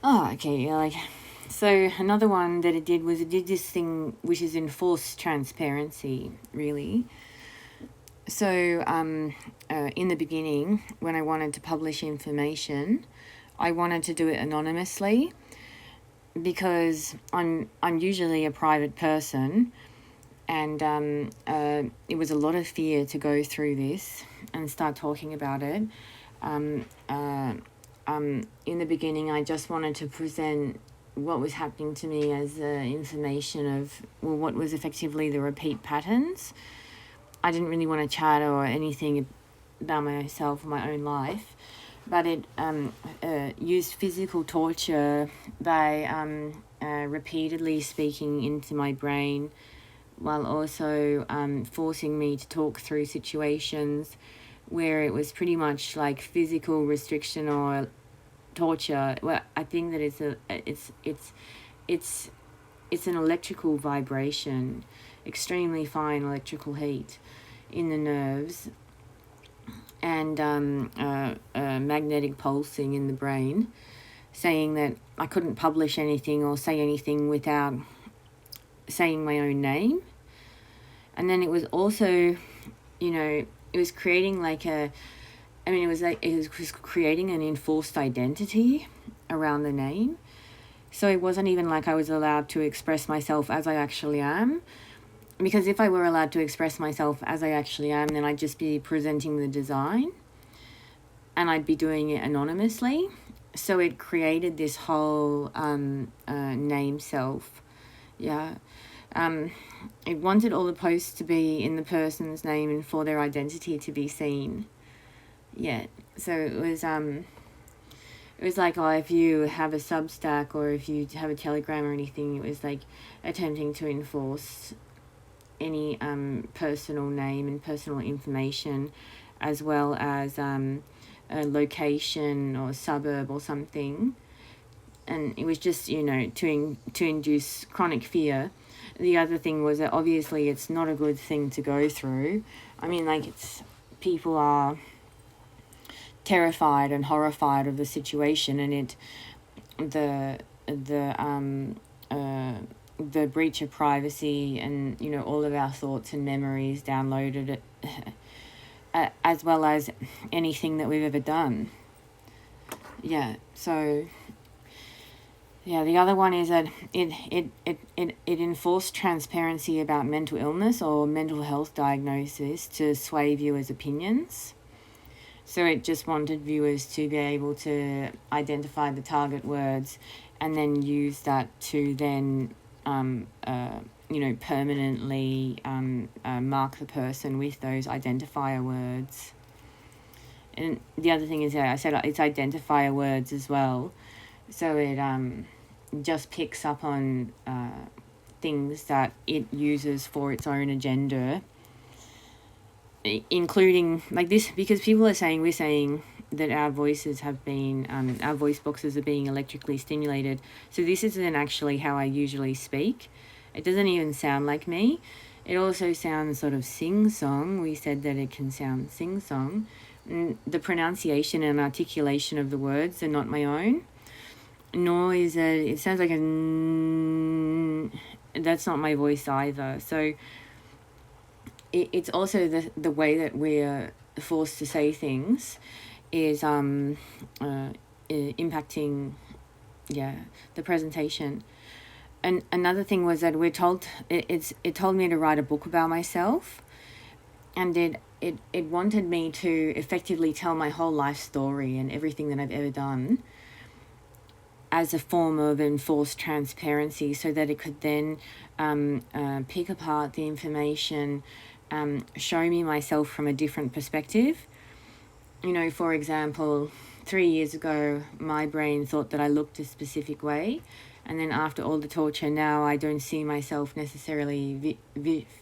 Oh, okay. Yeah, like, so another one that it did was it did this thing which is enforced transparency, really. So, in the beginning, when I wanted to publish information, I wanted to do it anonymously because I'm usually a private person, and it was a lot of fear to go through this and start talking about it. Um, uh, in the beginning, I just wanted to present what was happening to me as information of, well, what was effectively the repeat patterns. I didn't really want to chat or anything about myself or my own life, but it used physical torture by repeatedly speaking into my brain, while also forcing me to talk through situations where it was pretty much like physical restriction or torture. Well, I think that it's an electrical vibration, extremely fine electrical heat in the nerves, and magnetic pulsing in the brain, saying that I couldn't publish anything or say anything without saying my own name. And then it was also, it was creating like it was creating an enforced identity around the name. So it wasn't even like I was allowed to express myself as I actually am. Because if I were allowed to express myself as I actually am, then I'd just be presenting the design and I'd be doing it anonymously. So it created this whole name self. Yeah. It wanted all the posts to be in the person's name and for their identity to be seen. Yeah. So it was like, oh, if you have a Substack or if you have a Telegram or anything, it was like attempting to enforce any personal name and personal information, as well as a location or suburb or something. And it was just, to induce chronic fear. The other thing was that obviously it's not a good thing to go through. I mean, like, people are terrified and horrified of the situation, and the breach of privacy and all of our thoughts and memories downloaded, as well as anything that we've ever done. Yeah. So yeah, the other one is that it enforced transparency about mental illness or mental health diagnosis to sway viewers' opinions. So it just wanted viewers to be able to identify the target words and then use that to then, permanently mark the person with those identifier words. And the other thing is that I said it's identifier words as well. So it just picks up on things that it uses for its own agenda, including like this, because people are saying, we're saying that our voices have been, our voice boxes are being electrically stimulated. So this isn't actually how I usually speak. It doesn't even sound like me. It also sounds sort of sing-song. We said that it can sound sing-song. The pronunciation and articulation of the words are not my own. Nor is it sounds like that's not my voice either. So it's also the way that we're forced to say things is impacting, the presentation. And another thing was that we're told it told me to write a book about myself, and it wanted me to effectively tell my whole life story and everything that I've ever done as a form of enforced transparency, so that it could then pick apart the information, show me myself from a different perspective. For example, 3 years ago, my brain thought that I looked a specific way, and then after all the torture, now I don't see myself necessarily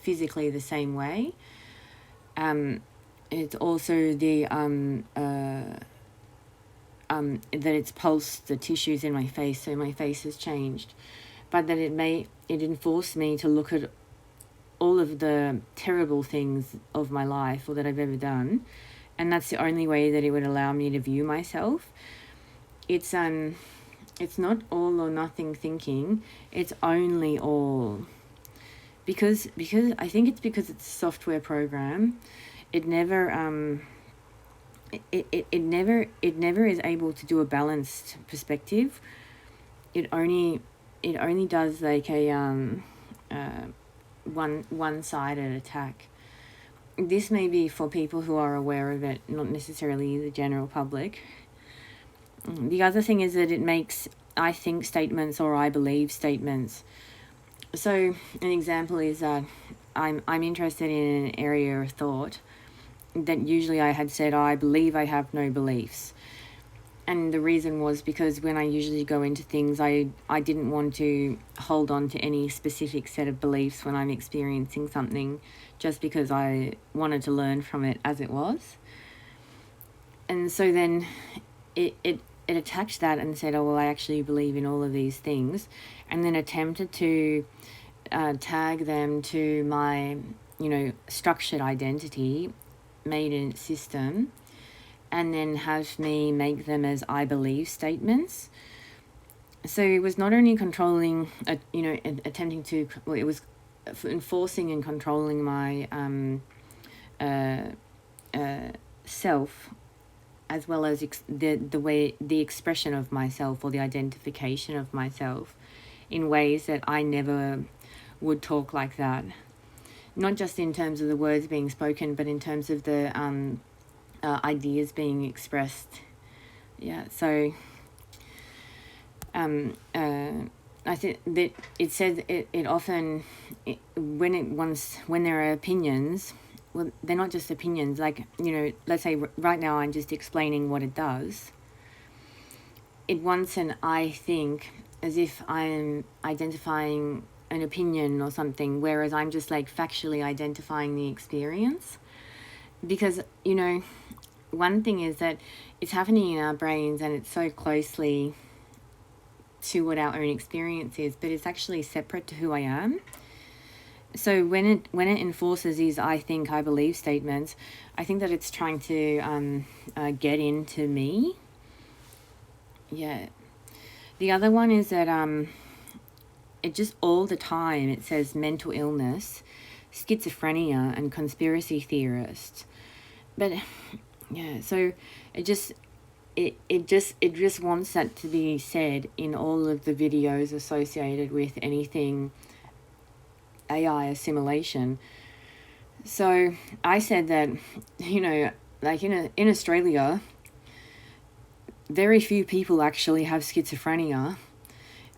physically the same way. It's also the that it's pulsed the tissues in my face, so my face has changed, but that it enforced me to look at all of the terrible things of my life or that I've ever done, and that's the only way that it would allow me to view myself. It's it's not all or nothing thinking, it's only all. Because I think it's because it's a software program, it never it never is able to do a balanced perspective. It only does like a one-sided attack. This may be for people who are aware of it, not necessarily the general public. The other thing is that it makes I think statements or I believe statements. So an example is that I'm interested in an area of thought that usually I had said, I believe I have no beliefs. And the reason was because when I usually go into things, I didn't want to hold on to any specific set of beliefs when I'm experiencing something, just because I wanted to learn from it as it was. And so then it attacked that and said, oh, well, I actually believe in all of these things, and then attempted to tag them to my, structured identity made in its system, and then have me make them as I believe statements. So it was not only controlling, attempting to, well, it was enforcing and controlling my self, as well as the expression of myself or the identification of myself in ways that I never would talk like that. Not just in terms of the words being spoken, but in terms of the ideas being expressed. Yeah, so I think that it says it often, when there are opinions, well, they're not just opinions, like, let's say right now I'm just explaining what it does. It wants an I think as if I'm identifying an opinion or something, whereas I'm just like factually identifying the experience. Because, one thing is that it's happening in our brains and it's so closely to what our own experience is, but it's actually separate to who I am. So when it enforces these I think, I believe statements, I think that it's trying to get into me. Yeah. The other one is that it just all the time it says mental illness, schizophrenia, and conspiracy theorists. But yeah, so it just wants that to be said in all of the videos associated with anything AI assimilation. So I said that, like in Australia, very few people actually have schizophrenia.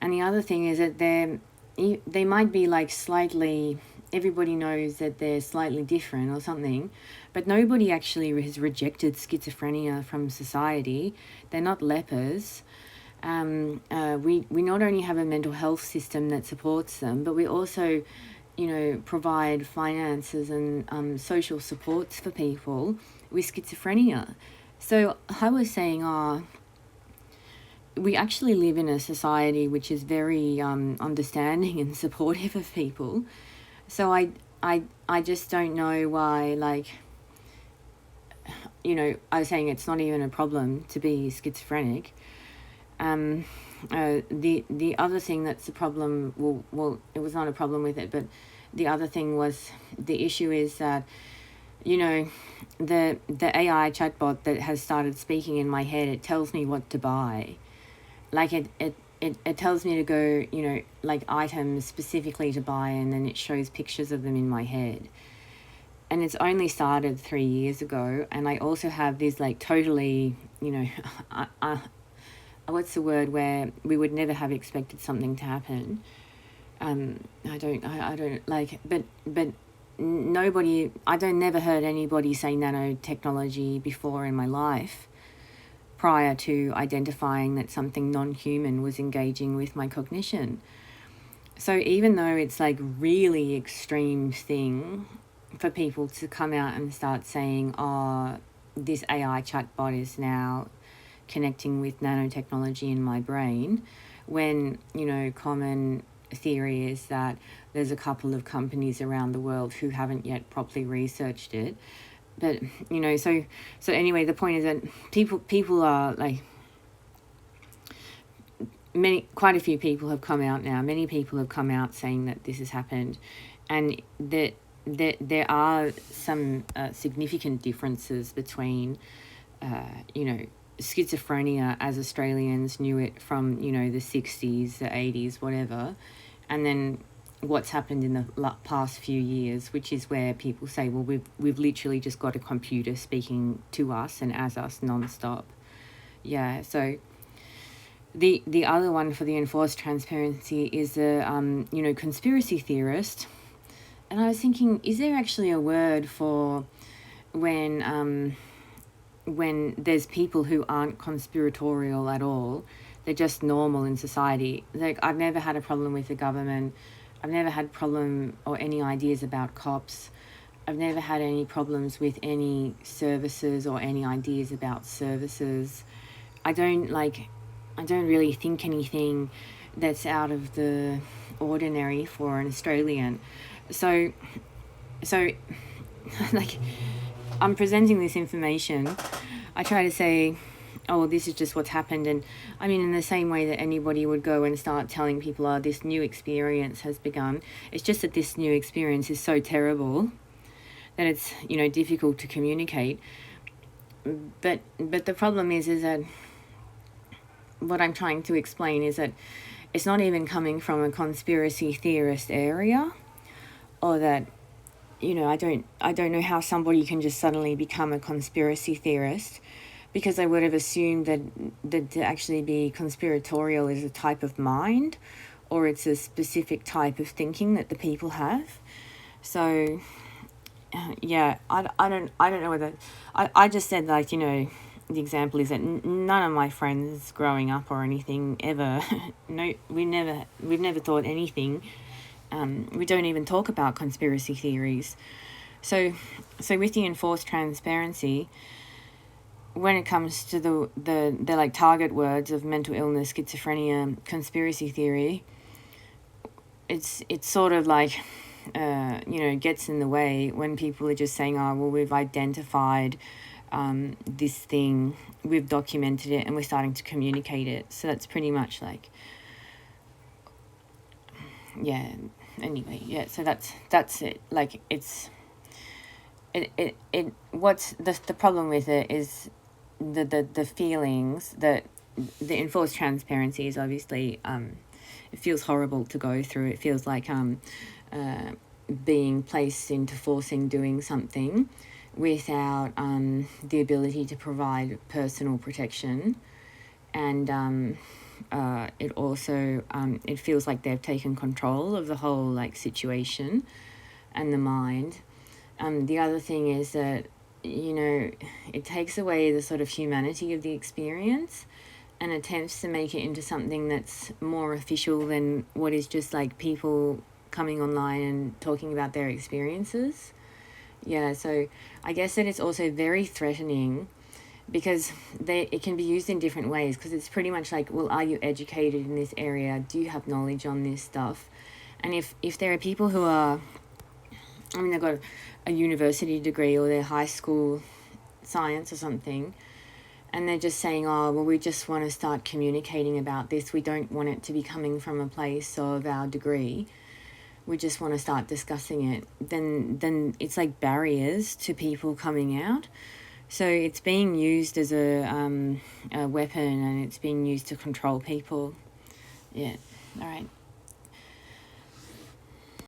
And the other thing is that they might be like slightly, everybody knows that they're slightly different or something, but nobody actually has rejected schizophrenia from society. They're not lepers. We not only have a mental health system that supports them, but we also, provide finances and social supports for people with schizophrenia. So I was saying, we actually live in a society which is very understanding and supportive of people. So I just don't know why, like, I was saying it's not even a problem to be schizophrenic. The other thing that's a problem, well, it was not a problem with it, but the other thing was, the issue is that, the AI chatbot that has started speaking in my head, it tells me what to buy. Like it tells me to go, like items specifically to buy, and then it shows pictures of them in my head. And it's only started 3 years ago, and I also have this like totally, what's the word, where we would never have expected something to happen. I don't like, but nobody, never heard anybody say nanotechnology before in my life, prior to identifying that something non-human was engaging with my cognition. So even though it's like really extreme thing for people to come out and start saying, oh, this AI chatbot is now connecting with nanotechnology in my brain, when, common theory is that there's a couple of companies around the world who haven't yet properly researched it. But, so anyway, the point is that people are like, quite a few people have come out now. Many people have come out saying that this has happened, and that there are some significant differences between, schizophrenia as Australians knew it from, the 60s, the 80s, whatever, and then what's happened in the past few years, which is where people say, well, we've literally just got a computer speaking to us and as us non-stop. Yeah, so the other one for the enforced transparency is the, conspiracy theorist. And I was thinking, is there actually a word for when there's people who aren't conspiratorial at all? They're just normal in society. Like, I've never had a problem with the government. I've never had problem or any ideas about cops. I've never had any problems with any services or any ideas about services. I don't really think anything that's out of the ordinary for an Australian. So like, I'm presenting this information. I try to say, oh, well, this is just what's happened. And I mean, in the same way that anybody would go and start telling people, oh, this new experience has begun. It's just that this new experience is so terrible that it's, difficult to communicate. But the problem is that what I'm trying to explain is that it's not even coming from a conspiracy theorist area, or that, I don't know how somebody can just suddenly become a conspiracy theorist, because I would have assumed that to actually be conspiratorial is a type of mind, or it's a specific type of thinking that the people have. So yeah, I don't know whether I just said, like, the example is that none of my friends growing up or anything ever no, we've never thought anything. We don't even talk about conspiracy theories. So with the enforced transparency, when it comes to the like target words of mental illness, schizophrenia, conspiracy theory, it's sort of like gets in the way when people are just saying, oh, well, we've identified this thing, we've documented it, and we're starting to communicate it. So that's pretty much like, yeah, anyway, yeah, so that's it. Like, what's the problem with it is the feelings that the enforced transparency is obviously, it feels horrible to go through. It feels like being placed into forcing doing something without the ability to provide personal protection. And it also it feels like they've taken control of the whole like situation and the mind. The other thing is that, it takes away the sort of humanity of the experience and attempts to make it into something that's more official than what is just like people coming online and talking about their experiences. Yeah, so I guess that it's also very threatening, because it can be used in different ways, because it's pretty much like, well, are you educated in this area? Do you have knowledge on this stuff? And if there are people who are, they've got a university degree or their high school science or something, and they're just saying, oh, well, we just want to start communicating about this. We don't want it to be coming from a place of our degree. We just want to start discussing it. Then it's like barriers to people coming out. So it's being used as a weapon, and it's being used to control people. Yeah, all right.